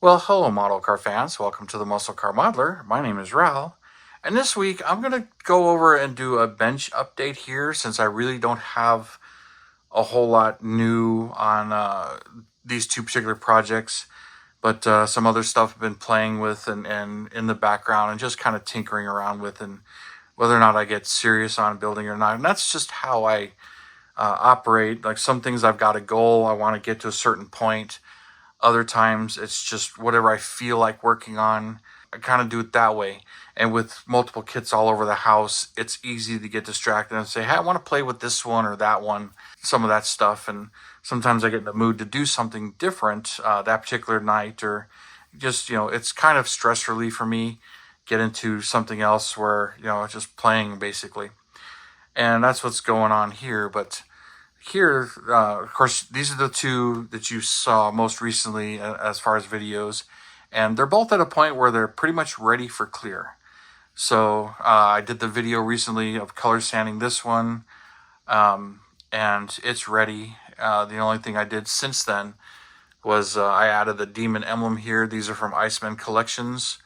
Well, hello, model car fans. Welcome to the Muscle Car Modeler. My name is Raul, and this week I'm going to go over and do a bench update here since I really don't have a whole lot new on these two particular projects, but some other stuff I've been playing with and in the background and just kind of tinkering around with, and whether or not I get serious on building or not. And that's just how I operate. Like some things I've got a goal, I want to get to a certain point. Other times it's just whatever I feel like working on. I kind of do it that way. And with multiple kits all over the house, it's easy to get distracted and say, hey, I want to play with this one or that one, some of that stuff. And sometimes I get in the mood to do something different that particular night, or just, it's kind of stress relief for me. Get into something else where, just playing basically. And that's what's going on here. But here, of course, these are the two that you saw most recently as far as videos, and they're both at a point where they're pretty much ready for clear. So I did the video recently of color sanding this one, and it's ready. The only thing I did since then was I added the demon emblem here. These are from Iceman Collections.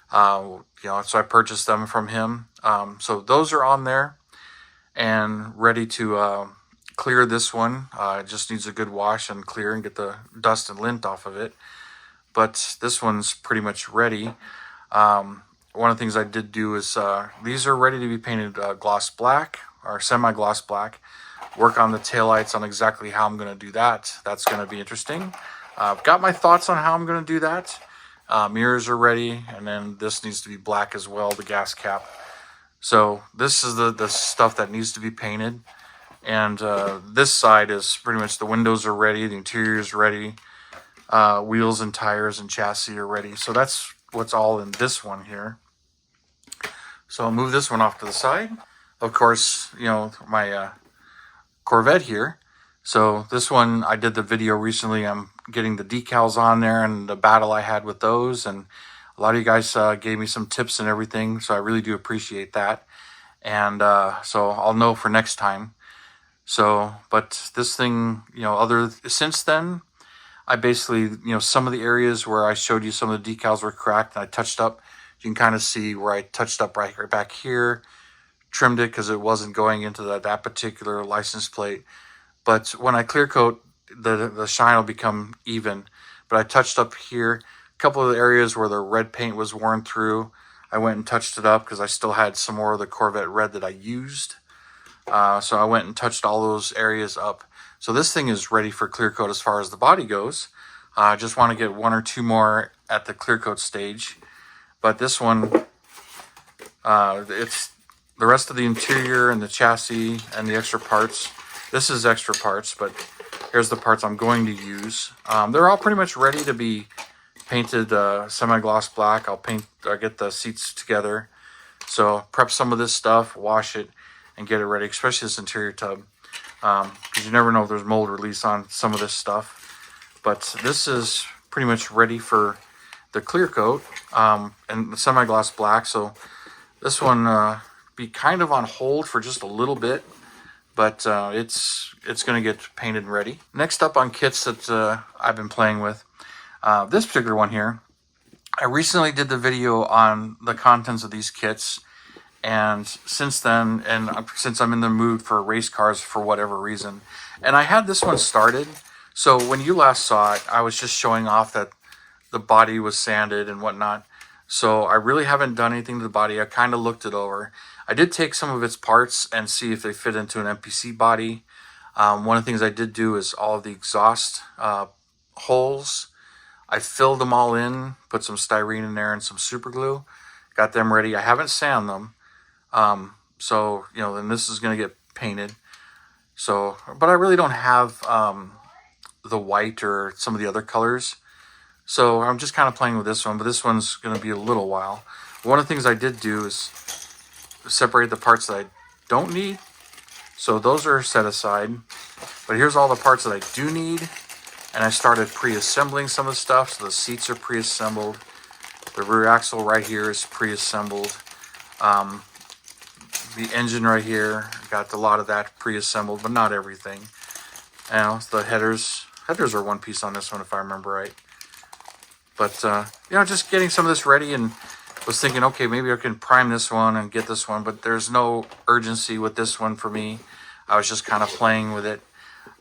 So I purchased them from him. So those are on there and ready to clear this one. It just needs a good wash and clear and get the dust and lint off of it. But this one's pretty much ready. One of the things I did do is these are ready to be painted gloss black or semi-gloss black. Work on the taillights on exactly how I'm going to do that. That's going to be interesting. I've got my thoughts on how I'm going to do that. Mirrors are ready, and then this needs to be black as well, the gas cap. So this is the stuff that needs to be painted. And this side is pretty much the windows are ready, the interior is ready, wheels and tires and chassis are ready. So that's what's all in this one here. So I'll move this one off to the side. Of course, my Corvette here. So this one, I did the video recently. I'm getting the decals on there and the battle I had with those. And a lot of you guys gave me some tips and everything. So I really do appreciate that. And so I'll know for next time. So, but this thing, since then, I basically, some of the areas where I showed you some of the decals were cracked and I touched up, you can kind of see where I touched up right back here, trimmed it because it wasn't going into that particular license plate. But when I clear coat, the shine will become even. But I touched up here, a couple of the areas where the red paint was worn through. I went and touched it up because I still had some more of the Corvette red that I used. So I went and touched all those areas up. So this thing is ready for clear coat as far as the body goes. I just want to get one or two more at the clear coat stage. But this one, it's the rest of the interior and the chassis and the extra parts. This is extra parts, but here's the parts I'm going to use. They're all pretty much ready to be painted semi-gloss black. I'll get the seats together. So prep some of this stuff, wash it, and get it ready, especially this interior tub, because you never know if there's mold release on some of this stuff. But this is pretty much ready for the clear coat and the semi-gloss black. So this one be kind of on hold for just a little bit, but it's going to get painted and ready. Next up on kits that I've been playing with, this particular one here, I recently did the video on the contents of these kits. And since then, and since I'm in the mood for race cars for whatever reason, and I had this one started. So when you last saw it, I was just showing off that the body was sanded and whatnot. So I really haven't done anything to the body. I kind of looked it over. I did take some of its parts and see if they fit into an MPC body. One of the things I did do is all of the exhaust holes. I filled them all in, put some styrene in there and some super glue. Got them ready. I haven't sanded them. So, then this is going to get painted. So, but I really don't have, the white or some of the other colors. So I'm just kind of playing with this one, but this one's going to be a little while. One of the things I did do is separate the parts that I don't need. So those are set aside, but here's all the parts that I do need. And I started pre-assembling some of the stuff. So the seats are pre-assembled. The rear axle right here is pre-assembled. The engine right here, got a lot of that pre-assembled, but not everything. And the headers are one piece on this one, if I remember right. But, you know, just getting some of this ready, and was thinking, okay, maybe I can prime this one and get this one, but there's no urgency with this one for me. I was just kind of playing with it.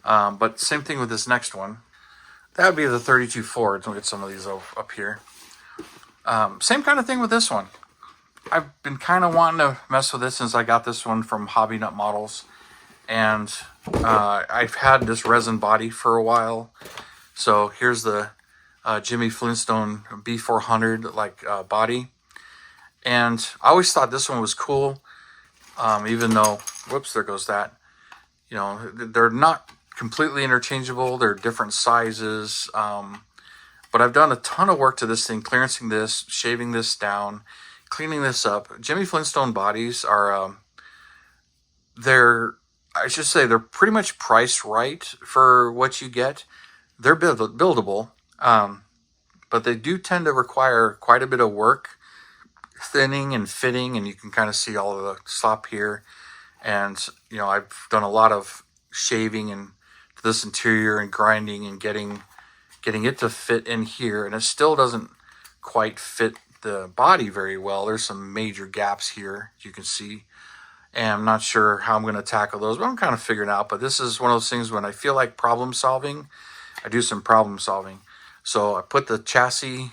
But same thing with this next one. That would be the 32 Ford. We'll get some of these up here. Same kind of thing with this one. I've been kind of wanting to mess with this since I got this one from Hobby Nut Models. And I've had this resin body for a while. So here's the Jimmy Flintstone B400 body. And I always thought this one was cool, even though, whoops, there goes that. You know, they're not completely interchangeable. They're different sizes. But I've done a ton of work to this thing, clearancing this, shaving this down, cleaning this up. Jimmy Flintstone bodies are, I should say, they're pretty much priced right for what you get. They're buildable, but they do tend to require quite a bit of work, thinning and fitting, and you can kind of see all of the slop here. And, you know, I've done a lot of shaving and this interior and grinding and getting it to fit in here, and it still doesn't quite fit the body very well. There's some major gaps here, you can see, and I'm not sure how I'm going to tackle those, but I'm kind of figuring out. But this is one of those things when I feel like problem solving, I do some problem solving. So I put the chassis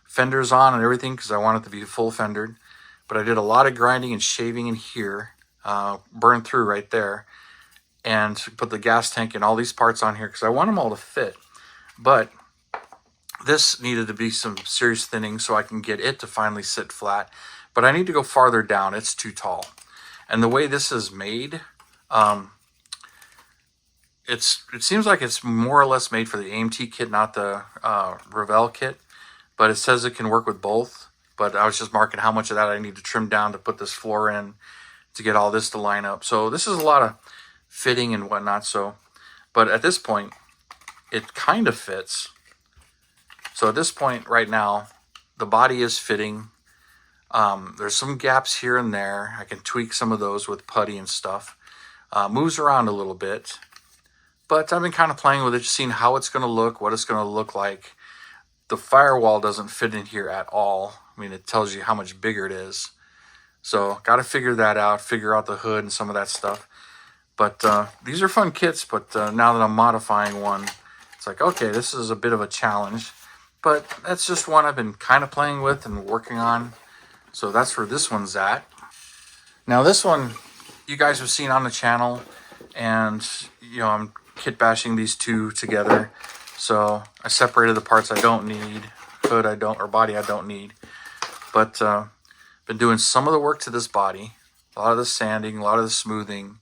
fenders on and everything because I want it to be full fendered. But I did a lot of grinding and shaving in here, burned through right there, and put the gas tank and all these parts on here because I want them all to fit. But this needed to be some serious thinning so I can get it to finally sit flat. But I need to go farther down. It's too tall. And the way this is made, it seems like it's more or less made for the AMT kit, not the Revell kit. But it says it can work with both. But I was just marking how much of that I need to trim down to put this floor in to get all this to line up. So this is a lot of fitting and whatnot. So, but at this point, it kind of fits. So at this point right now, the body is fitting. There's some gaps here and there. I can tweak some of those with putty and stuff. Moves around a little bit. But I've been kind of playing with it, just seeing how it's going to look, what it's going to look like. The firewall doesn't fit in here at all. I mean, it tells you how much bigger it is. So got to figure that out, figure out the hood and some of that stuff. But these are fun kits, but now that I'm modifying one, it's like, okay, this is a bit of a challenge. But that's just one I've been kind of playing with and working on. So that's where this one's at. Now this one, you guys have seen on the channel, and you know, I'm kit bashing these two together. So I separated the parts I don't need, hood I don't, or body I don't need. But been doing some of the work to this body, a lot of the sanding, a lot of the smoothing,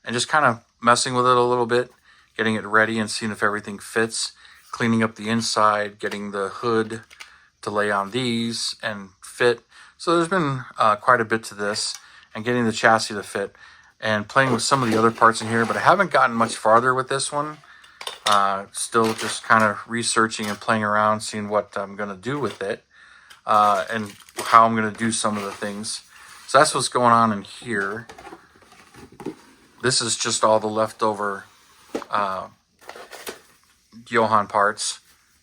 and just kind of messing with it a little bit, getting it ready and seeing if everything fits, cleaning up the inside, getting the hood to lay on these and fit. So there's been quite a bit to this, and getting the chassis to fit, and playing with some of the other parts in here, but I haven't gotten much farther with this one. Still just kind of researching and playing around, seeing what I'm going to do with it, and how I'm going to do some of the things. So that's what's going on in here. This is just all the leftover Johan parts.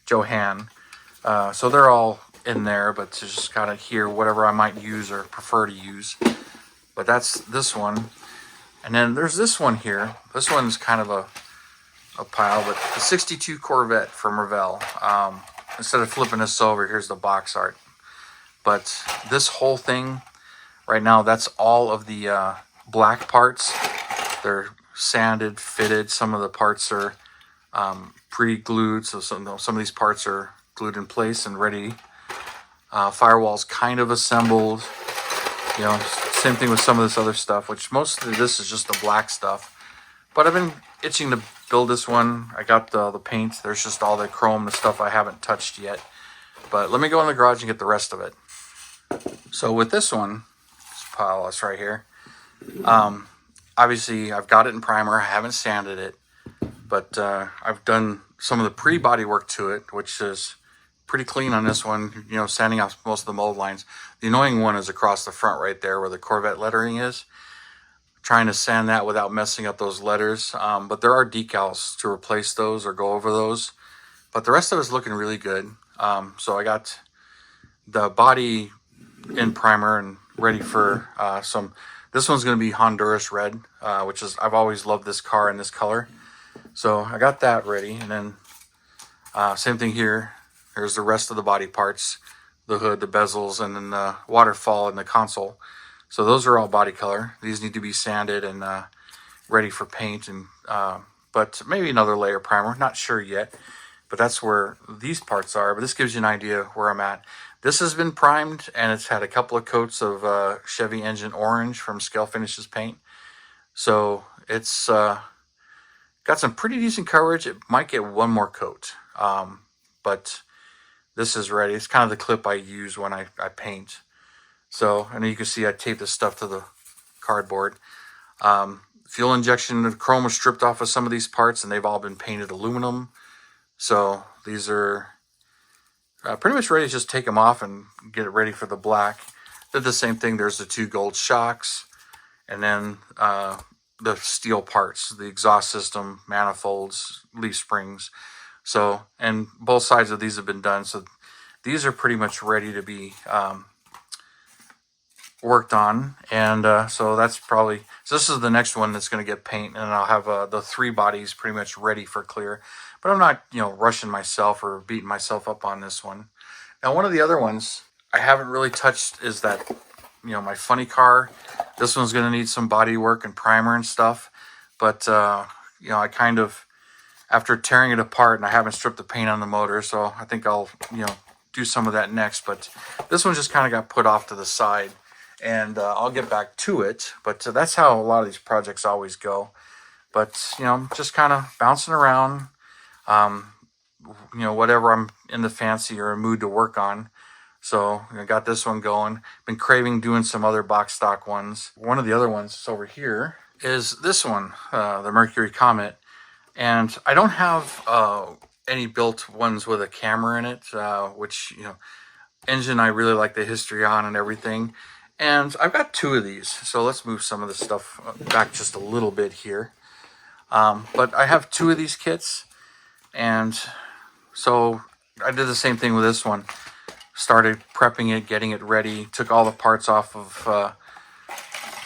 So they're all in there, but to just kind of hear whatever I might use or prefer to use. But that's this one. And then there's this one here. This one's kind of a pile, but the 62 Corvette from Revell. Instead of flipping this over, here's the box art. But this whole thing right now, that's all of the black parts. They're sanded, fitted. Some of the parts are pre-glued, so some of these parts are glued in place and ready. Firewall's kind of assembled. You know, same thing with some of this other stuff, which mostly this is just the black stuff. But I've been itching to build this one. I got the paint. There's just all the chrome, the stuff I haven't touched yet. But let me go in the garage and get the rest of it. So with this one, this pile that's right here, obviously I've got it in primer. I haven't sanded it, but I've done some of the pre-body work to it, which is pretty clean on this one, you know, sanding off most of the mold lines. The annoying one is across the front right there where the Corvette lettering is. Trying to sand that without messing up those letters. But there are decals to replace those or go over those. But the rest of it's looking really good. So I got the body in primer and ready for some. This one's going to be Honduras red, which is, I've always loved this car in this color. So I got that ready, and then same thing here. There's the rest of the body parts, the hood, the bezels, and then the waterfall and the console. So those are all body color. These need to be sanded and ready for paint, and but maybe another layer of primer, not sure yet. But that's where these parts are. But this gives you an idea where I'm at. This has been primed, and it's had a couple of coats of Chevy engine orange from Scale Finishes paint. So it's got some pretty decent coverage. It might get one more coat, but this is ready. It's kind of the clip I use when I paint. So, and you can see I taped this stuff to the cardboard. Fuel injection, the chrome was stripped off of some of these parts, and they've all been painted aluminum. So these are pretty much ready to just take them off and get it ready for the black. Did the same thing. There's the 2 gold shocks, and then the steel parts, the exhaust system, manifolds, leaf springs. So, and both sides of these have been done. So these are pretty much ready to be worked on. And so that's probably, so this is the next one that's going to get paint, and I'll have the 3 bodies pretty much ready for clear. But I'm not, rushing myself or beating myself up on this one. Now, one of the other ones I haven't really touched is that, my funny car. This one's going to need some body work and primer and stuff. But, I kind of, after tearing it apart, and I haven't stripped the paint on the motor, so I think I'll, do some of that next. But this one just kind of got put off to the side, and I'll get back to it. But that's how a lot of these projects always go. But, just kind of bouncing around, whatever I'm in the fancy or mood to work on. So I got this one going. Been craving doing some other box stock ones. One of the other ones is over here is this one, the Mercury Comet. And I don't have any built ones with a camera in it, which, engine I really like the history on and everything. And I've got 2 of these. So let's move some of this stuff back just a little bit here. But I have 2 of these kits. And so I did the same thing with this one. Started prepping it, getting it ready, took all the parts off of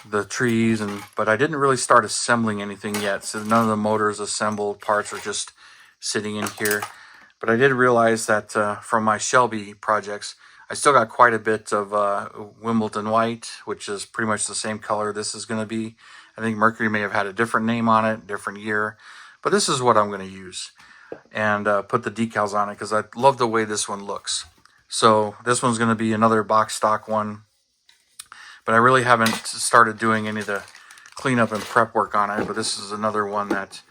the trees, but I didn't really start assembling anything yet. So none of the motors assembled, parts are just sitting in here. But I did realize that from my Shelby projects, I still got quite a bit of Wimbledon white, which is pretty much the same color this is going to be. I think Mercury may have had a different name on it, different year, but this is what I'm going to use. And put the decals on it because I love the way this one looks. So this one's going to be another box stock one, but I really haven't started doing any of the cleanup and prep work on it. But this is another one that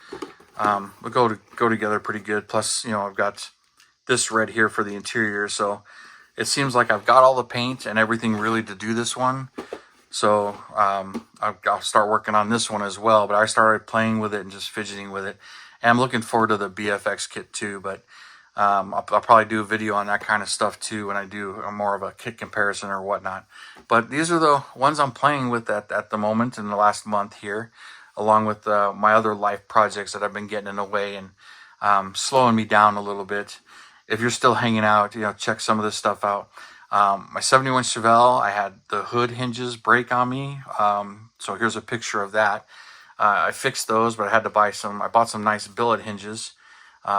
will go together pretty good. Plus, I've got this red here for the interior, so it seems like I've got all the paint and everything really to do this one. So I'll start working on this one as well. But I started playing with it and just fidgeting with it. And I'm looking forward to the BFX kit too, but I'll probably do a video on that kind of stuff too when I do more of a kit comparison or whatnot. But these are the ones I'm playing with at the moment in the last month here, along with my other life projects that I've been getting in the way and slowing me down a little bit. If you're still hanging out, check some of this stuff out. My 71 Chevelle, I had the hood hinges break on me. So here's a picture of that. I fixed those, but I had to buy some. I bought some nice billet hinges.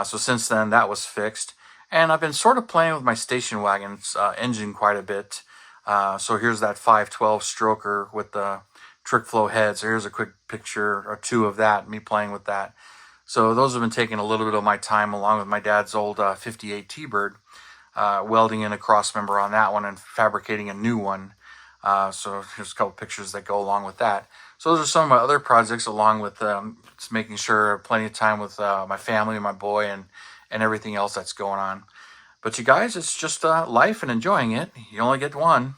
So since then, that was fixed. And I've been sort of playing with my station wagon's engine quite a bit. So here's that 512 stroker with the trick flow head. So here's a quick picture or 2 of that, me playing with that. So those have been taking a little bit of my time, along with my dad's old 58 T-Bird, welding in a cross member on that one and fabricating a new one. So here's a couple pictures that go along with that. So those are some of my other projects, along with just making sure I have plenty of time with my family and my boy and everything else that's going on. But you guys, it's just life and enjoying it. You only get one.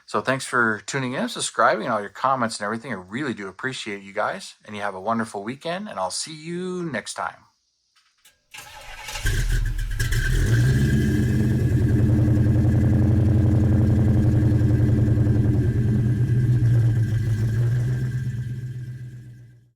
So thanks for tuning in, subscribing, and all your comments and everything. I really do appreciate you guys. And you have a wonderful weekend, and I'll see you next time.